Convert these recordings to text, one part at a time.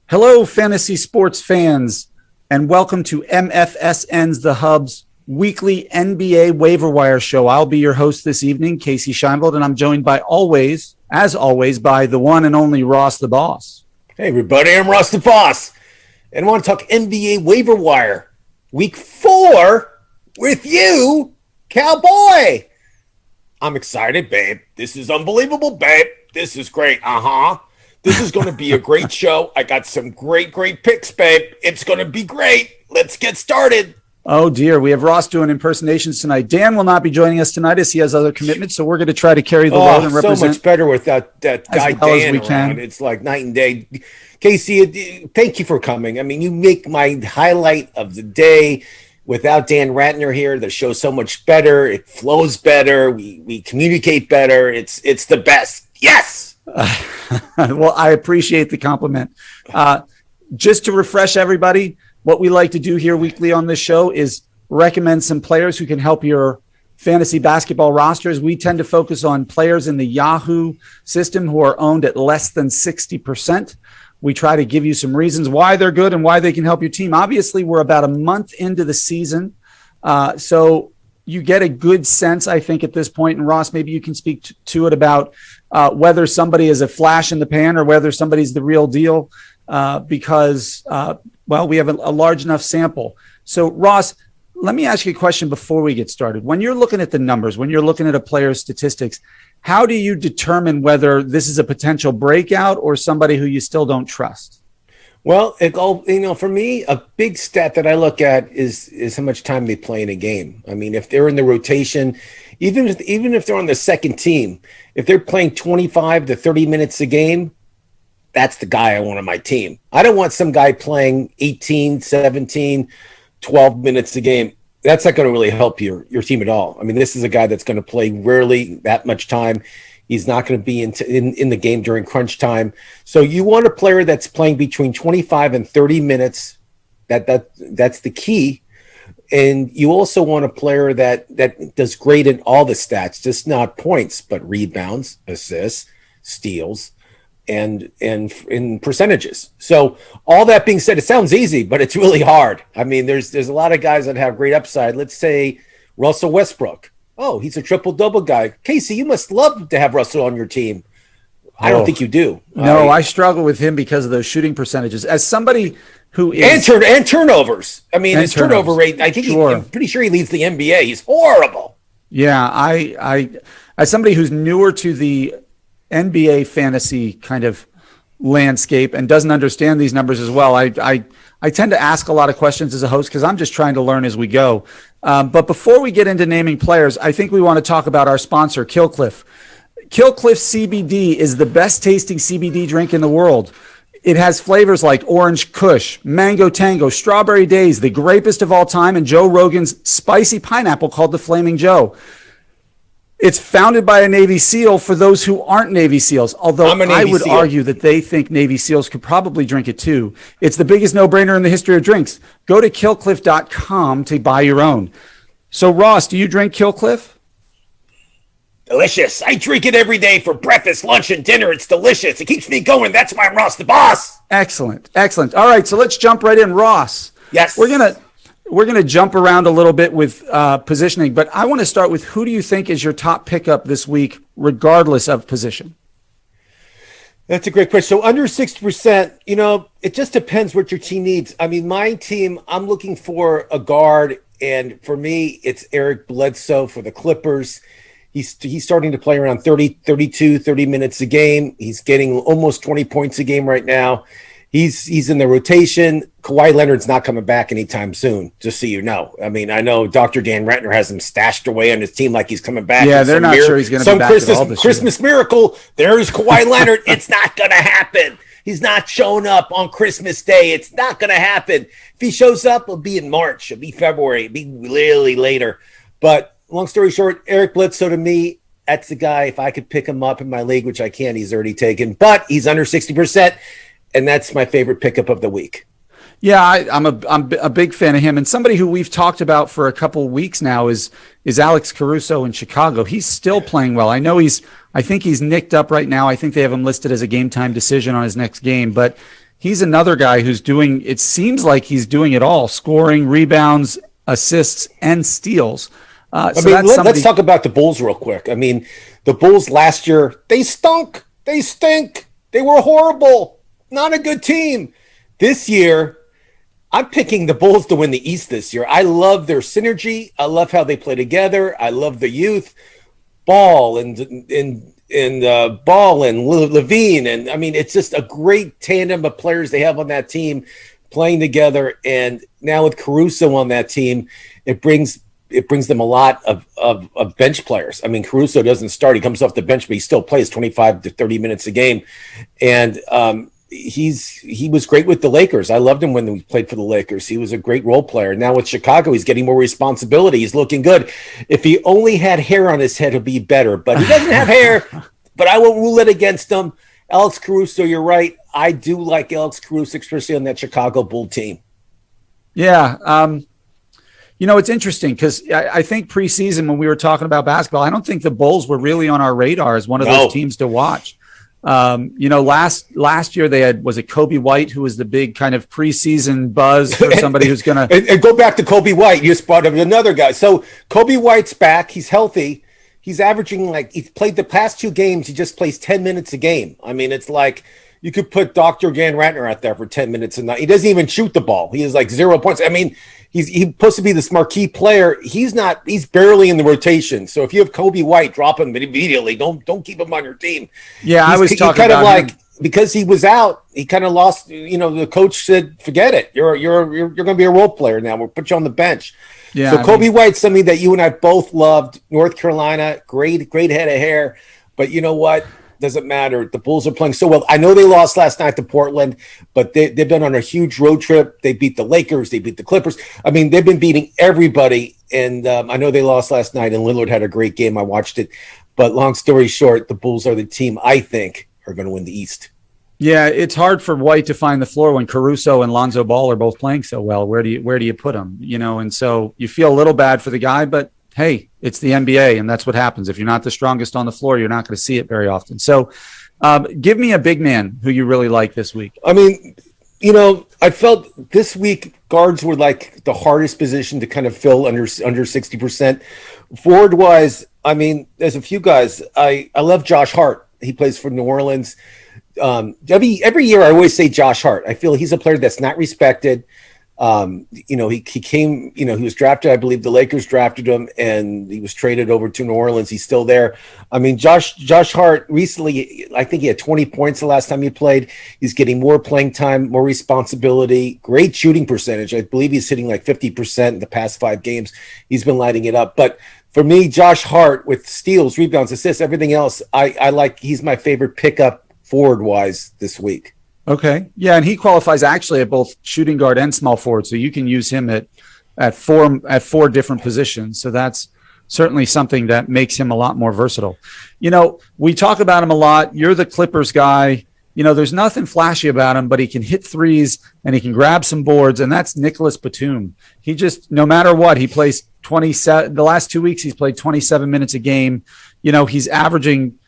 Hello, fantasy sports fans, and welcome to MFSN's The Hub's weekly NBA waiver wire show. I'll be your host this evening, Kasey Scheinvold, and I'm joined by as always, by the one and only Ross the Boss. Hey, everybody, I'm Ross the Boss, and I want to talk NBA waiver wire. Week 4 with you, Cowboy. I'm excited, babe. This is unbelievable, babe. This is great. This is going to be a great show. I got some great picks, babe. It's going to be great. Let's get started. Oh, dear. We have Ross doing impersonations tonight. Dan will not be joining us tonight as he has other commitments, so we're going to try to carry the load and represent. So much better without that guy Dan around. It's like night and day. Kasey, thank you for coming. I mean, you make my highlight of the day. Without Dan Ratner here, the show's so much better. It flows better. We communicate better. It's the best. Yes! Well, I appreciate the compliment. Just to refresh everybody, what we like to do here weekly on this show is recommend some players who can help your fantasy basketball rosters. We tend to focus on players in the Yahoo system who are owned at less than 60%. We try to give you some reasons why they're good and why they can help your team. Obviously, we're about a month into the season, so you get a good sense, I think, at this point. And Ross, maybe you can speak to it about whether somebody is a flash in the pan or whether somebody's the real deal, because we have a large enough sample. So, Ross, let me ask you a question before we get started. When you're looking at the numbers, when you're looking at a player's statistics, how do you determine whether this is a potential breakout or somebody who you still don't trust? Well, for me, a big stat that I look at is how much time they play in a game. I mean, if they're in the rotation, even if they're on the second team, if they're playing 25 to 30 minutes a game, that's the guy I want on my team. I don't want some guy playing 18, 17, 12 minutes a game. That's not going to really help your team at all. I mean, this is a guy that's going to play rarely that much time. He's not going to be in the game during crunch time. So you want a player that's playing between 25 and 30 minutes. That's the key. And you also want a player that does great in all the stats, just not points, but rebounds, assists, steals, and in percentages. So all that being said, it sounds easy, but it's really hard. I mean, there's a lot of guys that have great upside. Let's say Russell Westbrook. Oh, he's a triple-double guy. Kasey, you must love to have Russell on your team. I don't think you do. No, I struggle with him because of those shooting percentages. As somebody who is... And turnovers. I mean, his turnover rate, I think I'm pretty sure he leads the NBA. He's horrible. Yeah, I as somebody who's newer to the NBA fantasy kind of landscape and doesn't understand these numbers as well, I tend to ask a lot of questions as a host because I'm just trying to learn as we go. But before we get into naming players, I think we want to talk about our sponsor, Killcliff. Killcliff CBD is the best tasting CBD drink in the world. It has flavors like Orange Kush, Mango Tango, Strawberry Daze, the grapest of all time, and Joe Rogan's spicy pineapple called the Flaming Joe. It's founded by a Navy SEAL for those who aren't Navy SEALs, although I would argue that they think Navy SEALs could probably drink it too. It's the biggest no-brainer in the history of drinks. Go to killcliff.com to buy your own. So, Ross, do you drink Killcliff? Delicious. I drink it every day for breakfast, lunch, and dinner. It's delicious. It keeps me going. That's why I'm Ross the Boss. Excellent. All right, so let's jump right in. Ross. Yes. We're going to jump around a little bit with positioning, but I want to start with who do you think is your top pickup this week, regardless of position? That's a great question. So under 60%, it just depends what your team needs. I mean, my team, I'm looking for a guard, and for me, it's Eric Bledsoe for the Clippers. He's starting to play around 30 minutes a game. He's getting almost 20 points a game right now. He's in the rotation. Kawhi Leonard's not coming back anytime soon, just so you know. I mean, I know Dr. Dan Ratner has him stashed away on his team like he's coming back. Yeah, they're not sure he's going to be back at all this Christmas year. Miracle. There's Kawhi Leonard. It's not going to happen. He's not showing up on Christmas Day. It's not going to happen. If he shows up, it'll be in March. It'll be February. It'll be really later. But long story short, Eric Bledsoe to me, that's the guy. If I could pick him up in my league, which I can't, he's already taken. But he's under 60%. And that's my favorite pickup of the week. Yeah, I'm a big fan of him. And somebody who we've talked about for a couple of weeks now is Alex Caruso in Chicago. He's still playing well. I know I think he's nicked up right now. I think they have him listed as a game time decision on his next game, but he's another guy who's doing, it seems like he's doing it all, scoring, rebounds, assists, and steals. Let's talk about the Bulls real quick. I mean, the Bulls last year, they stunk. They stink. They were horrible. Not a good team. This year, I'm picking the Bulls to win the East this year. I love their synergy. I love how they play together. I love the youth. Ball and Levine. And I mean, it's just a great tandem of players they have on that team playing together. And now with Caruso on that team, it brings them a lot of bench players. I mean, Caruso doesn't start. He comes off the bench, but he still plays 25 to 30 minutes a game. And he was great with the Lakers. I loved him when he played for the Lakers. He was a great role player. Now with Chicago, he's getting more responsibility. He's looking good. If he only had hair on his head, it'd be better. But he doesn't have hair, but I won't rule it against him. Alex Caruso, you're right. I do like Alex Caruso, especially on that Chicago Bull team. Yeah. It's interesting because I think preseason when we were talking about basketball, I don't think the Bulls were really on our radar as one of those teams to watch. Last year they had, was it Kobe White, who was the big kind of preseason buzz for somebody who's going to and go back to Kobe White. You just brought up another guy. So Kobe White's back. He's healthy. He's averaging he's played the past 2 games. He just plays 10 minutes a game. I mean, it's like you could put Dr. Dan Ratner out there for 10 minutes and he doesn't even shoot the ball. He has 0 points. I mean, he's supposed to be this marquee player. He's not. He's barely in the rotation. So if you have Kobe White, drop him immediately. Don't keep him on your team. Yeah, I was talking about him. Because he was out, he kind of lost. The coach said, "Forget it. You're going to be a role player now. We'll put you on the bench." Yeah. So Kobe White's something that you and I both loved. North Carolina, great head of hair. But you know what? Doesn't matter. The Bulls are playing so well. I know they lost last night to Portland, but they've been on a huge road trip. They beat the Lakers. They beat the Clippers. I mean, they've been beating everybody. And I know they lost last night, and Lillard had a great game. I watched it. But long story short, the Bulls are the team I think are going to win the East. Yeah, it's hard for White to find the floor when Caruso and Lonzo Ball are both playing so well. Where do you put them? And so you feel a little bad for the guy, but hey, it's the NBA, and that's what happens. If you're not the strongest on the floor, you're not going to see it very often. So give me a big man who you really like this week. I mean, I felt this week guards were like the hardest position to kind of fill under 60%. Forward-wise, I mean, there's a few guys. I love Josh Hart. He plays for New Orleans. Every year I always say Josh Hart. I feel he's a player that's not respected. He came, he was drafted. I believe the Lakers drafted him and he was traded over to New Orleans. He's still there. I mean, Josh Hart recently, I think he had 20 points the last time he played. He's getting more playing time, more responsibility, great shooting percentage. I believe he's hitting 50% in the past 5 games. He's been lighting it up. But for me, Josh Hart with steals, rebounds, assists, everything else, I like. He's my favorite pickup forward-wise this week. Okay. Yeah, and he qualifies actually at both shooting guard and small forward, so you can use him at 4 different positions. So that's certainly something that makes him a lot more versatile. We talk about him a lot. You're the Clippers guy. There's nothing flashy about him, but he can hit threes and he can grab some boards, and that's Nicholas Batum. He just, no matter what, he plays 27. The last 2 weeks, he's played 27 minutes a game. He's averaging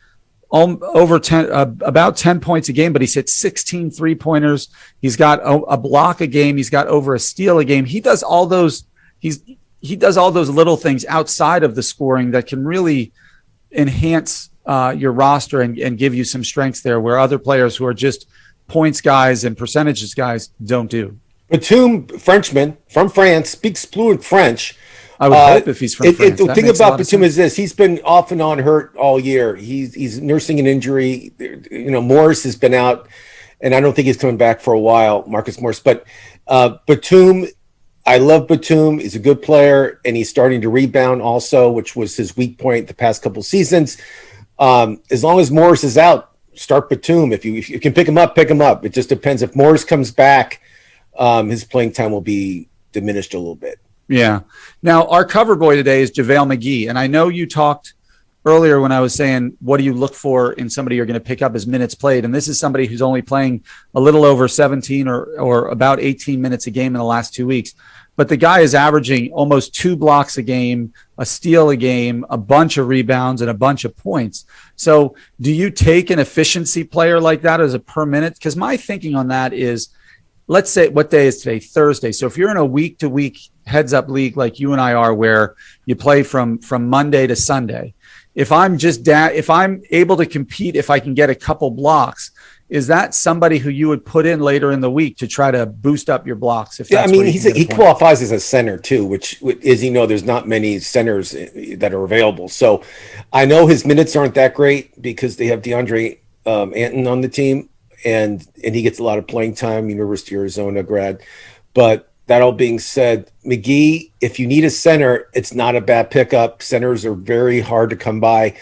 over 10, about 10 points a game, but he's hit 16 3-pointers. He's got a block a game. He's got over a steal a game. He does all those. He does all those little things outside of the scoring that can really enhance your roster and give you some strengths there, where other players who are just points guys and percentages guys don't do. Batum, Frenchman from France, speaks fluent French. I would hope if he's from France. The thing about Batum is this: he's been off and on hurt all year. He's nursing an injury. Morris has been out, and I don't think he's coming back for a while, Marcus Morris. But Batum, I love Batum. He's a good player, and he's starting to rebound also, which was his weak point the past couple seasons. As long as Morris is out, start Batum. If you can pick him up, pick him up. It just depends. If Morris comes back, his playing time will be diminished a little bit. Yeah. Now, our cover boy today is JaVale McGee. And I know you talked earlier when I was saying, what do you look for in somebody you're going to pick up as minutes played? And this is somebody who's only playing a little over 17 or about 18 minutes a game in the last 2 weeks. But the guy is averaging almost 2 blocks a game, a steal a game, a bunch of rebounds, and a bunch of points. So do you take an efficiency player like that as a per minute? Because my thinking on that is, let's say, what day is today? Thursday. So if you're in a week-to-week heads-up league like you and I are, where you play from Monday to Sunday, if I'm able to compete, if I can get a couple blocks, is that somebody who you would put in later in the week to try to boost up your blocks? If that's he qualifies as a center too, which is, there's not many centers that are available. So I know his minutes aren't that great because they have DeAndre Anton on the team, and he gets a lot of playing time, University of Arizona grad. But that all being said, McGee, if you need a center, it's not a bad pickup. Centers are very hard to come by.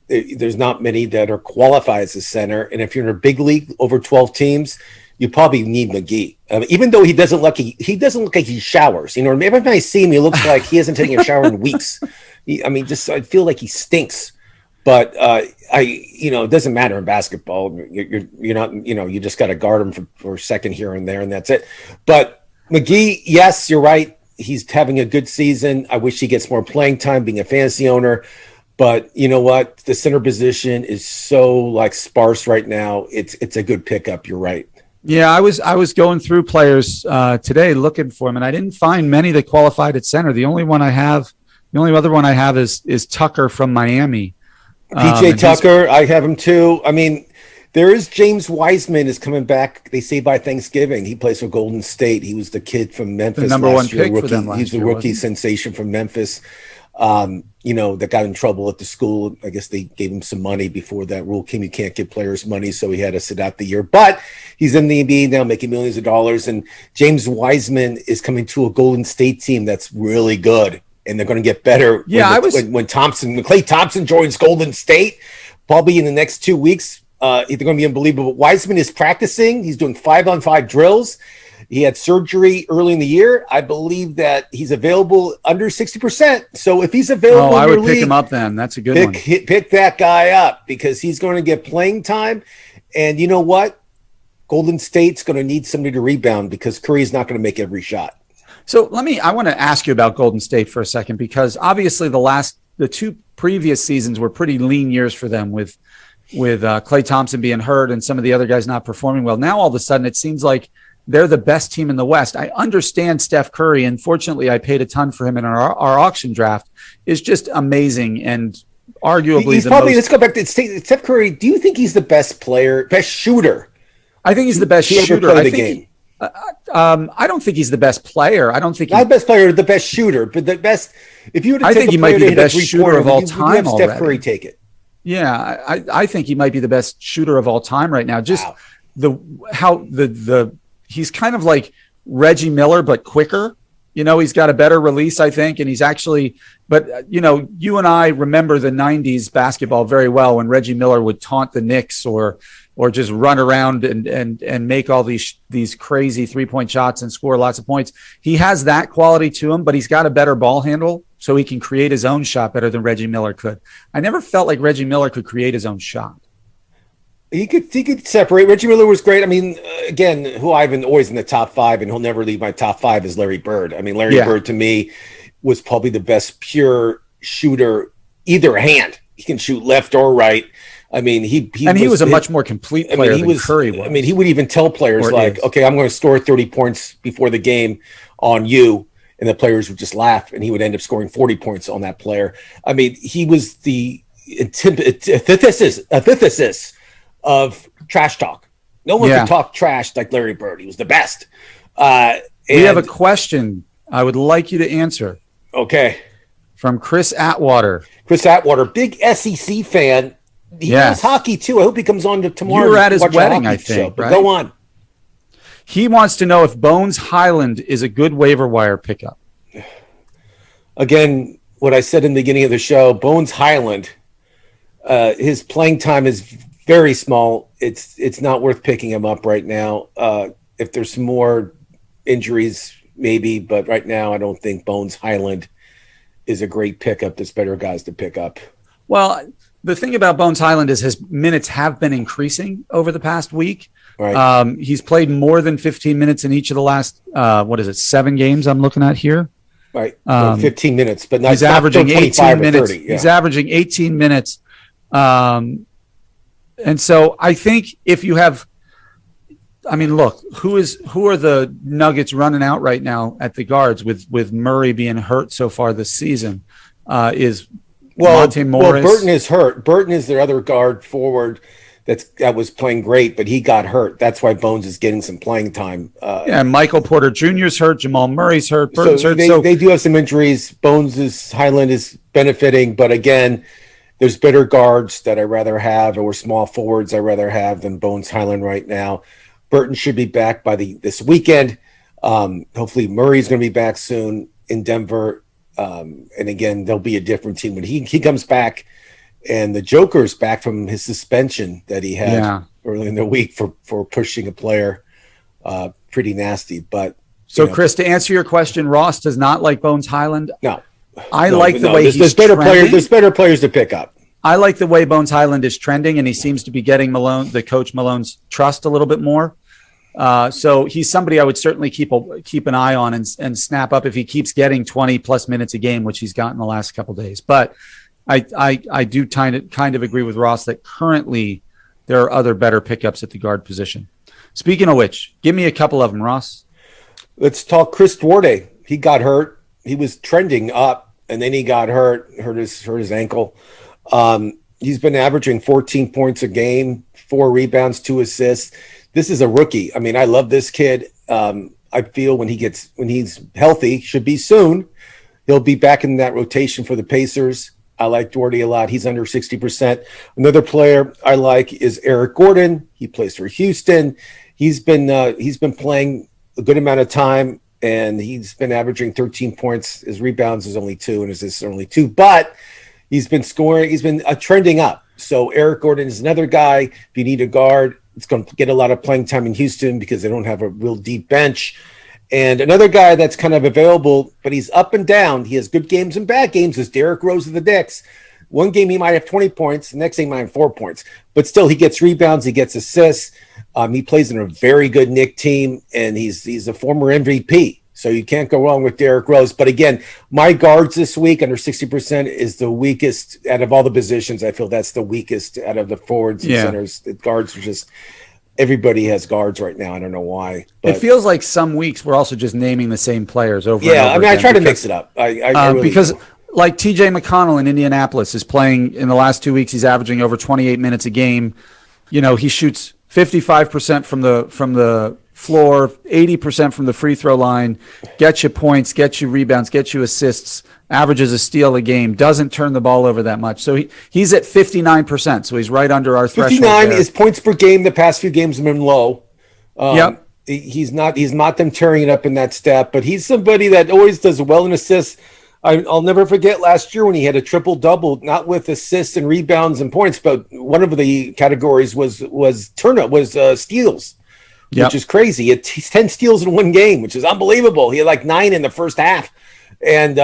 There's not many that are qualified as a center. And if you're in a big league over 12 teams, you probably need McGee. Even though he doesn't look like he showers. Every time I see him, he looks like he hasn't taken a shower in weeks. I feel like he stinks. But it doesn't matter in basketball. You're not, you just got to guard him for a second here and there, and that's it. But McGee, yes, you're right. He's having a good season. I wish he gets more playing time, being a fantasy owner. But you know what? The center position is so sparse right now. It's a good pickup. You're right. Yeah, I was going through players today looking for him, and I didn't find many that qualified at center. The only other one I have is Tucker from Miami. PJ Tucker, I have him too. There is James Wiseman is coming back. They say by Thanksgiving. He plays for Golden State. He was the kid from Memphis. The number one pick for them last year. He's the rookie sensation from Memphis. That got in trouble at the school. I guess they gave him some money before that rule came. You can't give players money, so he had to sit out the year. But he's in the NBA now, making millions of dollars. And James Wiseman is coming to a Golden State team that's really good, and they're going to get better. Yeah, when Klay Thompson joins Golden State, probably in the next 2 weeks. They're going to be unbelievable. Wiseman is practicing. He's doing 5-on-5 drills. He had surgery early in the year. I believe that he's available under 60%. So if he's available, I would pick him up then. That's a good one. Pick that guy up because he's going to get playing time. And you know what? Golden State's going to need somebody to rebound because Curry's not going to make every shot. So I want to ask you about Golden State for a second, because obviously the 2 previous seasons were pretty lean years for them with Klay Thompson being hurt and some of the other guys not performing well. Now all of a sudden it seems like they're the best team in the West. I understand Steph Curry, and fortunately I paid a ton for him in our auction draft, is just amazing and arguably let's go back to Steph Curry. Do you think he's the best shooter? I think he's the best shooter. I don't think he's the best player. I don't think not the best player, the best shooter, but the best. If you were to I think he might be the best shooter of all time. Steph Curry take it. Yeah, I think he might be the best shooter of all time right now. Just he's kind of like Reggie Miller, but quicker. He's got a better release, I think, and he's actually. But you and I remember the '90s basketball very well when Reggie Miller would taunt the Knicks or just run around and make all these crazy 3-point shots and score lots of points. He has that quality to him, but he's got a better ball handle, so he can create his own shot better than Reggie Miller could. I never felt like Reggie Miller could create his own shot. He could separate. Reggie Miller was great. Again, who I've been always in the top 5, and he'll never leave my top 5 is Larry Bird. Larry Bird to me was probably the best pure shooter, either hand. He can shoot left or right. He was a much more complete player than Curry was. He would even tell players okay, I'm going to score 30 points before the game on you. And the players would just laugh, and he would end up scoring 40 points on that player. He was the antithesis of trash talk. No one could talk trash like Larry Bird. He was the best. We have a question I would like you to answer. Okay. From Chris Atwater. Chris Atwater, big SEC fan. He knows hockey too. I hope he comes on tomorrow. You were at his wedding, I think. Right? Go on. He wants to know if Bones Hyland is a good waiver wire pickup. Again, what I said in the beginning of the show, Bones Hyland, his playing time is very small. It's not worth picking him up right now. If there's some more injuries, maybe, but right now I don't think Bones Hyland is a great pickup. There's better guys to pick up. Well, the thing about Bones Hyland is his minutes have been increasing over the past week. Right. He's played more than 15 minutes in each of the last, 7 games I'm looking at here. Right. 15 minutes, but he's averaging 18 minutes. Yeah. He's averaging 18 minutes. And so I think if you have, look, who are the Nuggets running out right now at the guards with Murray being hurt so far this season? Is Monte Morris. Well, Burton is hurt. Burton is their other guard forward that was playing great, but he got hurt. That's why Bones is getting some playing time. Michael Porter Jr. is hurt. Jamal Murray's hurt. Burton's hurt. They do have some injuries. Hyland is benefiting, but again, there's better guards that I'd rather have, or small forwards I'd rather have than Bones Hyland right now. Burton should be back by this weekend. Hopefully Murray's going to be back soon in Denver. And again, there'll be a different team when he comes back, and the Joker's back from his suspension that he had early in the week for pushing a player. Pretty nasty. But Chris, to answer your question, Ross does not like Bones Hyland. No. There's better players. There's better players to pick up. I like the way Bones Hyland is trending, and he seems to be getting the coach Malone's trust a little bit more. So he's somebody I would certainly keep an eye on and snap up if he keeps getting 20 plus minutes a game, which he's gotten the last couple of days. But I do kind of agree with Ross that currently there are other better pickups at the guard position. Speaking of which, give me a couple of them, Ross. Let's talk Chris Duarte. He got hurt. He was trending up, and then he got hurt his ankle. He's been averaging 14 points a game, 4 rebounds, 2 assists. This is a rookie. I love this kid. I feel when he's healthy, should be soon, he'll be back in that rotation for the Pacers. I like Duarte a lot. He's under 60%. Another player I like is Eric Gordon. He plays for Houston. He's been playing a good amount of time, and he's been averaging 13 points. His rebounds is only 2, and his assists are only 2. But he's been scoring. He's been trending up. So Eric Gordon is another guy. If you need a guard, it's going to get a lot of playing time in Houston because they don't have a real deep bench. And another guy that's kind of available, but he's up and down. He has good games and bad games, is Derrick Rose of the Knicks. One game he might have 20 points. The next game he might have 4 points. But still, he gets rebounds. He gets assists. He plays in a very good Knick team, and he's a former MVP. So you can't go wrong with Derrick Rose. But again, my guards this week under 60% is the weakest out of all the positions. I feel that's the weakest out of the forwards and centers. The guards are just – everybody has guards right now. I don't know why. But, it feels like some weeks we're also just naming the same players over and over I try to mix it up. I really because – like TJ McConnell in Indianapolis is playing in the last 2 weeks. He's averaging over 28 minutes a game. He shoots 55% from the floor, 80% from the free throw line, gets you points, gets you rebounds, gets you assists, averages a steal a game, doesn't turn the ball over that much. So he's at 59%. So he's right under our threshold. 59 is points per game. The past few games have been low. Yep. He's not them tearing it up in that stat, but he's somebody that always does well in assists. I'll never forget last year when he had a triple-double, not with assists and rebounds and points, but one of the categories was steals, which is crazy. He's 10 steals in one game, which is unbelievable. He had like 9 in the first half. And,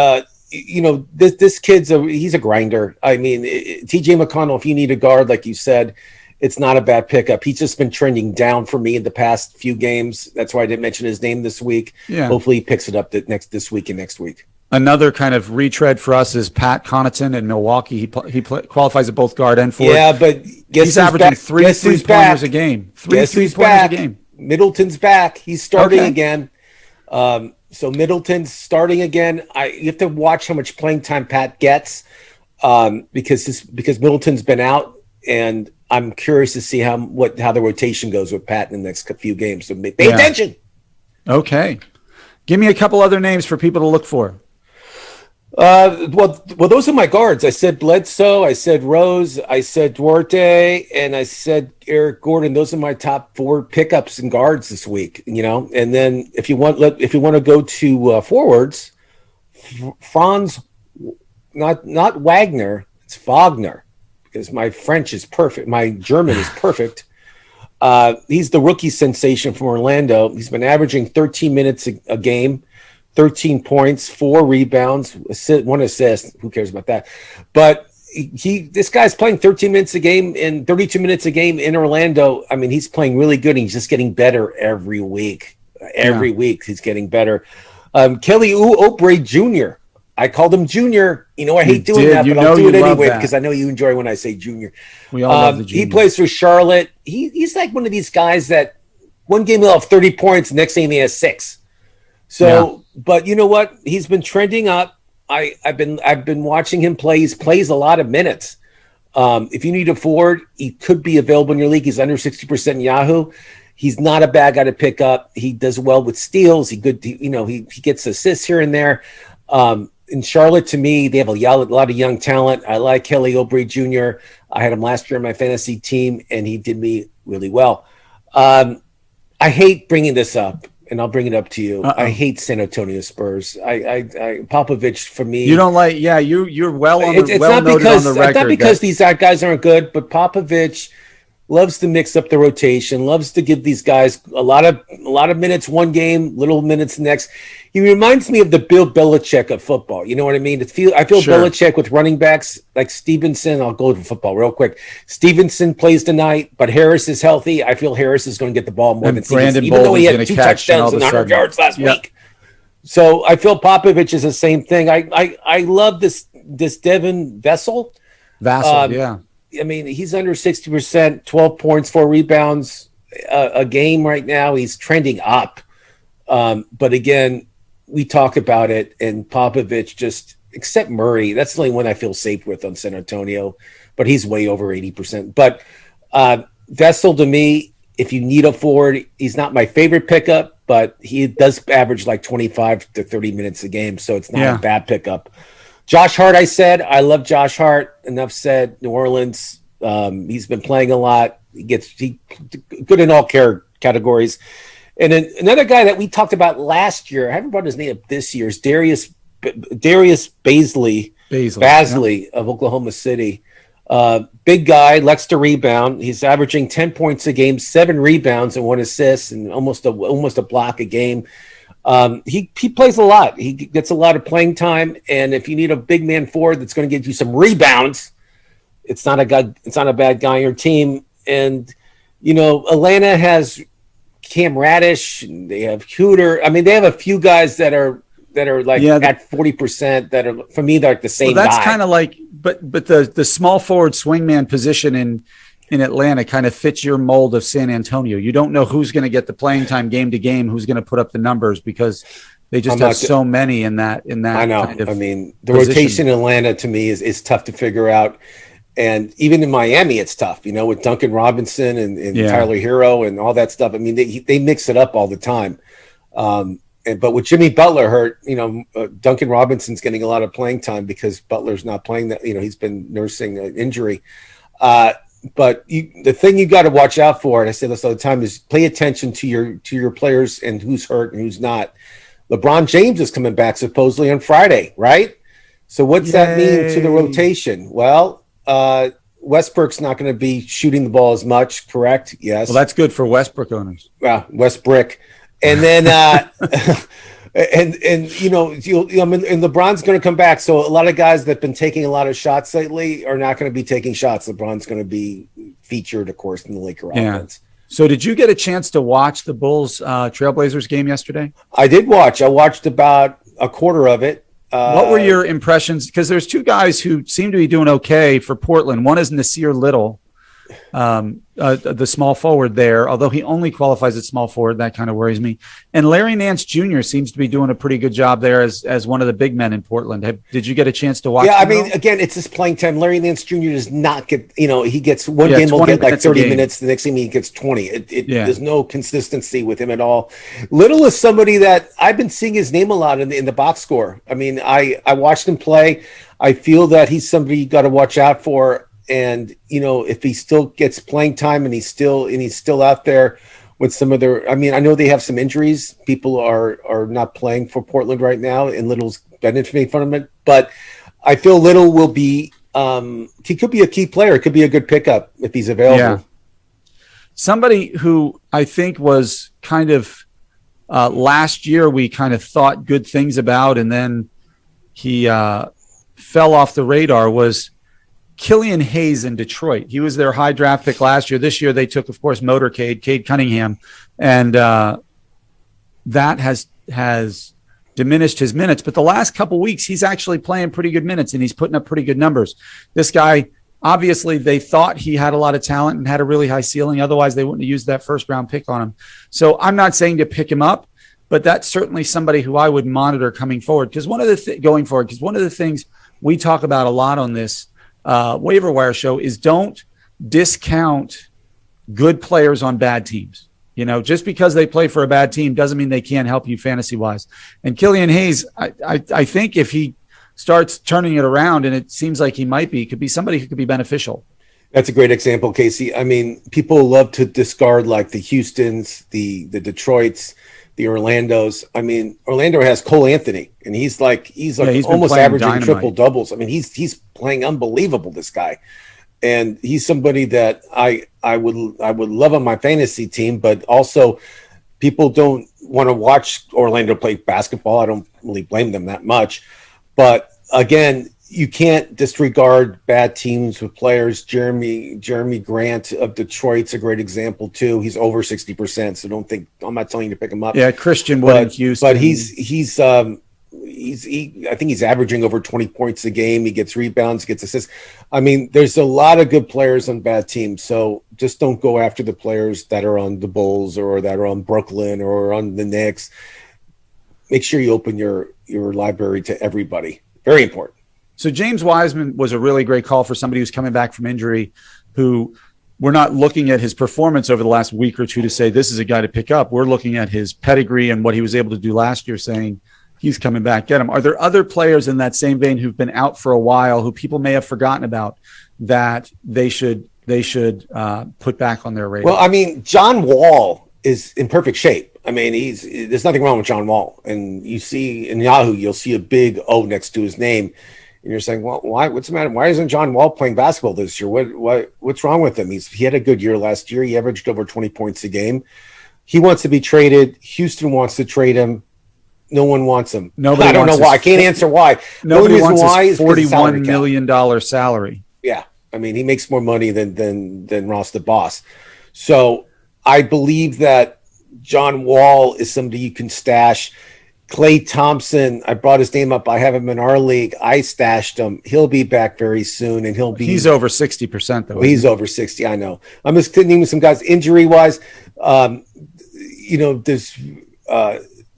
this kid's he's a grinder. TJ McConnell, if you need a guard, like you said, it's not a bad pickup. He's just been trending down for me in the past few games. That's why I didn't mention his name this week. Yeah. Hopefully he picks it up this week and next week. Another kind of retread for us is Pat Connaughton in Milwaukee. He qualifies at both guard and forward. Yeah, but he's averaging 3 3-pointers a game. 3 3-pointers a game. Middleton's back. He's starting again. So Middleton's starting again. You have to watch how much playing time Pat gets because Middleton's been out, and I'm curious to see how the rotation goes with Pat in the next few games. So pay attention. Okay, give me a couple other names for people to look for. Well, those are my guards. I said Bledsoe, I said Rose, I said Duarte, and I said Eric Gordon. Those are my top 4 pickups and guards this week. And then if you want to go to forwards, Franz, not Wagner, it's Wagner, because my French is perfect. My German is perfect. He's the rookie sensation from Orlando. He's been averaging 13 minutes a game. 13 points, 4 rebounds, 1 assist. Who cares about that? But this guy's playing 13 minutes a game and 32 minutes a game in Orlando. I mean, he's playing really good. And he's just getting better every week. Every week he's getting better. Kelly Oubre Jr. I called him Junior. You know, I hate doing that, but I'll do it anyway because I know you enjoy when I say Junior. We all love the Junior. He plays for Charlotte. He's like one of these guys that one game he'll have 30 points, next game he has 6. So, but you know what? He's been trending up. I've been watching him play. He plays a lot of minutes. If you need a forward, he could be available in your league. He's under 60% in Yahoo. He's not a bad guy to pick up. He does well with steals. He gets assists here and there. In Charlotte, to me, they have a lot of young talent. I like Kelly Oubre Jr. I had him last year on my fantasy team, and he did me really well. I hate bringing this up, and I'll bring it up to you. I hate San Antonio Spurs. Popovich, for me, you don't like. Yeah, you're well on the it's well not noted because on the record. it's not because these guys aren't good, but Popovich loves to mix up the rotation, loves to give these guys a lot of minutes one game, little minutes next. He reminds me of the Bill Belichick of football. You know what I mean? I feel sure. Belichick with running backs like Stevenson. I'll go to football real quick. Stevenson plays tonight, but Harris is healthy. I feel Harris is going to get the ball more than Stevenson, even though he had 2 touchdowns and 100 yards last week. So I feel Popovich is the same thing. I love this Devin Vassell. Yeah. I mean, he's under 60%, 12 points, 4 rebounds a game right now. He's trending up. But again, we talk about it, and Popovich just, except Murray, that's the only one I feel safe with on San Antonio, but he's way over 80%. But Vessel, to me, if you need a forward, he's not my favorite pickup, but he does average like 25 to 30 minutes a game, so it's not a bad pickup. Josh Hart, I love Josh Hart. Enough said. New Orleans, he's been playing a lot. He good in all categories. And then another guy that we talked about last year, I haven't brought his name up this year, is Darius Baisley of Oklahoma City. Big guy, likes to rebound. He's averaging 10 points a game, 7 rebounds and 1 assist, and almost a block a game. He plays a lot. He gets a lot of playing time, and if you need a big man forward that's going to get you some rebounds, it's not a bad guy on your team. And you know, Atlanta has Cam Radish, they have Hooter. I mean, they have a few guys that are like at 40% that are, for me, they're like the same guy. That's kind of like, but the small forward swingman position in Atlanta kind of fits your mold of San Antonio. You don't know who's going to get the playing time game to game, who's going to put up the numbers, because they just have so many in that. I know. Kind of the rotation in Atlanta to me is tough to figure out. And even in Miami, it's tough, you know, with Duncan Robinson and Tyler Hero and all that stuff. I mean, they mix it up all the time. But with Jimmy Butler hurt, you know, Duncan Robinson's getting a lot of playing time because Butler's not playing that. You know, he's been nursing an injury. But the thing you got to watch out for, and I say this all the time, is pay attention to your players and who's hurt and who's not. LeBron James is coming back supposedly on Friday, right? So what's that mean to the rotation? Well, Westbrook's not going to be shooting the ball as much, correct? Yes. Well, that's good for Westbrook owners. Westbrook. And then, and you know, and LeBron's going to come back. So a lot of guys that've been taking a lot of shots lately are not going to be taking shots. LeBron's going to be featured, of course, in the Laker offense. So did you get a chance to watch the Bulls Trailblazers game yesterday? I did watch. I watched about a quarter of it. What were your impressions? Because there's 2 guys who seem to be doing okay for Portland. One is Nasir Little, the small forward there, although he only qualifies at small forward. That kind of worries me. And Larry Nance Jr. seems to be doing a pretty good job there as one of the big men in Portland. Did you get a chance to watch? Yeah, I mean, again, it's his playing time. Larry Nance Jr. does not get, you know, he gets one game will get like 30 minutes. The next game he gets 20. There's no consistency with him at all. Little is somebody that I've been seeing his name a lot in the box score. I mean, I watched him play. I feel that he's somebody you got to watch out for. And, you know, if he still gets playing time and he's still out there with some of their, I mean, I know they have some injuries. People are not playing for Portland right now, and Little's benefiting from it. But I feel Little will be, he could be a key player. It could be a good pickup if he's available. Yeah. Somebody who I think was kind of last year we kind of thought good things about, and then he fell off the radar was Killian Hayes in Detroit. He was their high draft pick last year. This year they took, of course, Cade Cunningham, and that has diminished his minutes. But the last couple weeks, he's actually playing pretty good minutes, and he's putting up pretty good numbers. This guy, obviously, they thought he had a lot of talent and had a really high ceiling. Otherwise, they wouldn't have used that first-round pick on him. So I'm not saying to pick him up, but that's certainly somebody who I would monitor coming forward. Because one of the things we talk about a lot on this waiver wire show is don't discount good players on bad teams. Just because they play for a bad team doesn't mean they can't help you fantasy-wise. And Killian Hayes, I think if he starts turning it around, and it seems like he might be, could be somebody who could be beneficial. That's a great example, Kasey. I mean, people love to discard like the Houstons, the Detroits, the Orlandos. I mean, Orlando has Cole Anthony, and he's almost averaging dynamite. Triple doubles. I mean, he's playing unbelievable, this guy. And he's somebody that I would love on my fantasy team, but also people don't want to watch Orlando play basketball. I don't really blame them that much. But again, you can't disregard bad teams with players. Jeremy Grant of Detroit's a great example too. He's over 60%, so I'm not telling you to pick him up. Yeah, Christian Wood in Houston. But I think he's averaging over 20 points a game. He gets rebounds, gets assists. I mean, there's a lot of good players on bad teams. So just don't go after the players that are on the Bulls or that are on Brooklyn or on the Knicks. Make sure you open your library to everybody. Very important. So James Wiseman was a really great call for somebody who's coming back from injury, who we're not looking at his performance over the last week or two to say this is a guy to pick up. We're looking at his pedigree and what he was able to do last year, saying he's coming back. Get him. Are there other players in that same vein who've been out for a while, who people may have forgotten about, that they should put back on their radar? Well, I mean, John Wall is in perfect shape. I mean, there's nothing wrong with John Wall. And you see in Yahoo, you'll see a big O next to his name. And you're saying, well, why? What's the matter? Why isn't John Wall playing basketball this year? What's wrong with him? He had a good year last year. He averaged over 20 points a game. He wants to be traded. Houston wants to trade him. No one wants him. I don't know why. I can't answer why. Nobody wants his $41 million salary. Yeah. I mean, he makes more money than Ross the boss. So I believe that John Wall is somebody you can stash. Klay Thompson, I brought his name up. I have him in our league. I stashed him. He'll be back very soon, and he's over 60% though. He's over 60. I know. I'm just naming some guys injury wise. I'm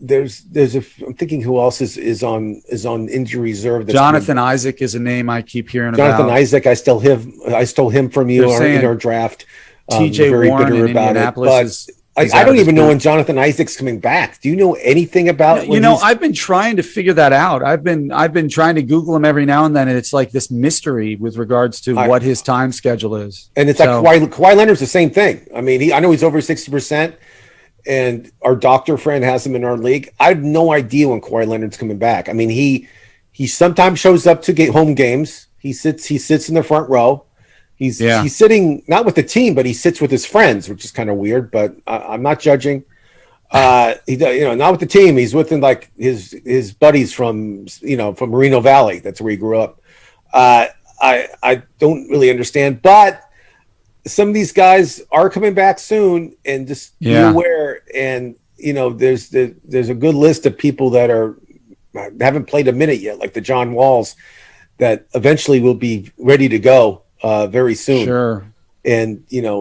thinking who else is on injury reserve. Jonathan Isaac is a name I keep hearing about. Jonathan Isaac, I stole him from you in our draft. TJ Warren in Indianapolis I don't even know when Jonathan Isaac's coming back. Do you know anything about? I've been trying to figure that out. I've been trying to Google him every now and then, and it's like this mystery with regards to what his time schedule is. And it's like Kawhi Leonard's the same thing. I mean, I know he's over 60%, and our doctor friend has him in our league. I have no idea when Kawhi Leonard's coming back. I mean, he sometimes shows up to home games. He sits in the front row. He's sitting not with the team, but he sits with his friends, which is kind of weird. But I'm not judging. Not with the team. He's with like his buddies from Moreno Valley. That's where he grew up. I don't really understand, but some of these guys are coming back soon, and just be aware. And there's a good list of people that haven't played a minute yet, like the John Walls, that eventually will be ready to go. Very soon. Sure. And you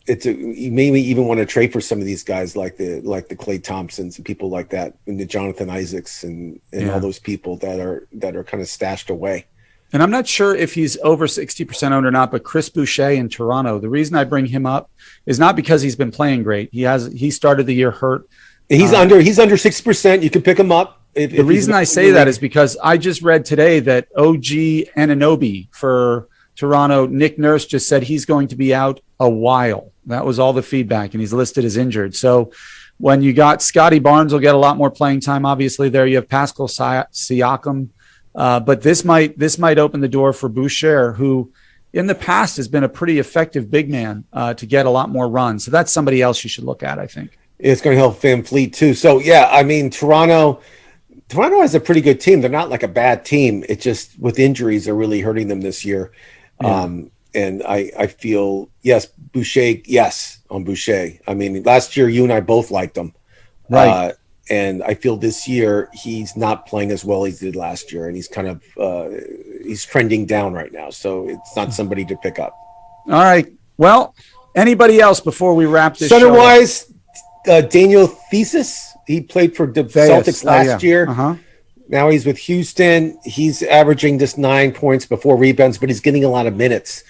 maybe even want to trade for some of these guys like the Klay Thompsons and people like that, and the Jonathan Isaacs and all those people that are kind of stashed away. And I'm not sure if he's over 60% owned or not, but Chris Boucher in Toronto, the reason I bring him up is not because he's been playing great. He started the year hurt. He's under 60%. You can pick him up. The reason I say that is because I just read today that OG Anunoby for Toronto, Nick Nurse just said he's going to be out a while. That was all the feedback, and he's listed as injured. So when you got Scotty Barnes will get a lot more playing time. Obviously, there you have Pascal Siakam, but this might open the door for Boucher, who in the past has been a pretty effective big man to get a lot more runs. So that's somebody else you should look at, I think. It's going to help Van Fleet too. So yeah, I mean Toronto. Toronto has a pretty good team. They're not like a bad team. It just with injuries are really hurting them this year. Yeah. And I feel, yes, Boucher, yes, on Boucher. I mean, last year you and I both liked him. Right. And I feel this year he's not playing as well as he did last year. And he's kind of he's trending down right now. So it's not somebody to pick up. All right. Well, anybody else before we wrap this Center-wise, Daniel Thesis. He played for the Celtics last year. Uh-huh. Now he's with Houston. He's averaging just 9 points before rebounds, but he's getting a lot of minutes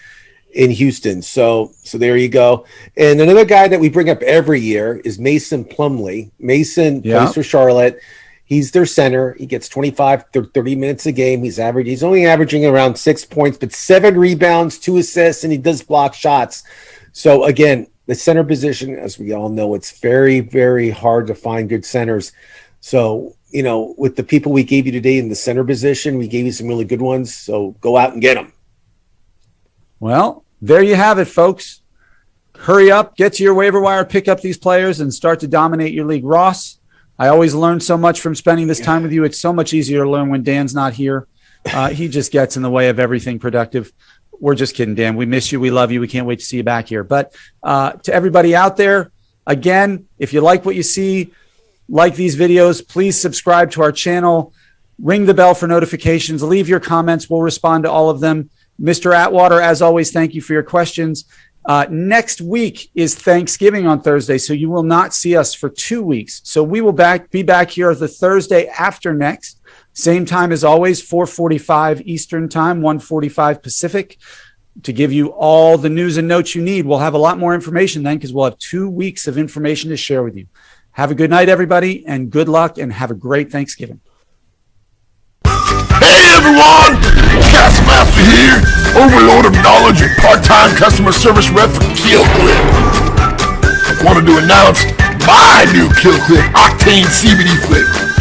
in Houston. So there you go. And another guy that we bring up every year is Mason Plumlee. Mason plays for Charlotte. He's their center. He gets 25 to 30 minutes a game. He's only averaging around 6 points, but 7 rebounds, 2 assists, and he does block shots. So again, the center position, as we all know, it's very, very hard to find good centers. So, with the people we gave you today in the center position, we gave you some really good ones. So go out and get them. Well, there you have it, folks. Hurry up, get to your waiver wire, pick up these players, and start to dominate your league. Ross, I always learn so much from spending this time with you. It's so much easier to learn when Dan's not here. He just gets in the way of everything productive. We're just kidding, Dan. We miss you. We love you. We can't wait to see you back here. But to everybody out there, again, if you like what you see, like these videos, please subscribe to our channel. Ring the bell for notifications. Leave your comments. We'll respond to all of them. Mr. Atwater, as always, thank you for your questions. Next week is Thanksgiving on Thursday, so you will not see us for 2 weeks. So we will be back here the Thursday after next. Same time as always, 4:45 Eastern Time, 1:45 Pacific, to give you all the news and notes you need. We'll have a lot more information then because we'll have 2 weeks of information to share with you. Have a good night, everybody, and good luck, and have a great Thanksgiving. Hey, everyone! Castmaster here, overload of knowledge and part-time customer service rep for KillCliff. I wanted to announce my new KillCliff Octane CBD flavor.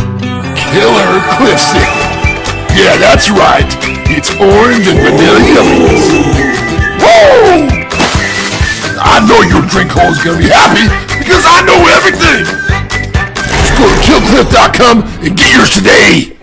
Killer Cliff Stick. Yeah, that's right. It's orange and vanilla yumminess. Woo! I know your drink hole is going to be happy because I know everything. Just go to killcliff.com and get yours today.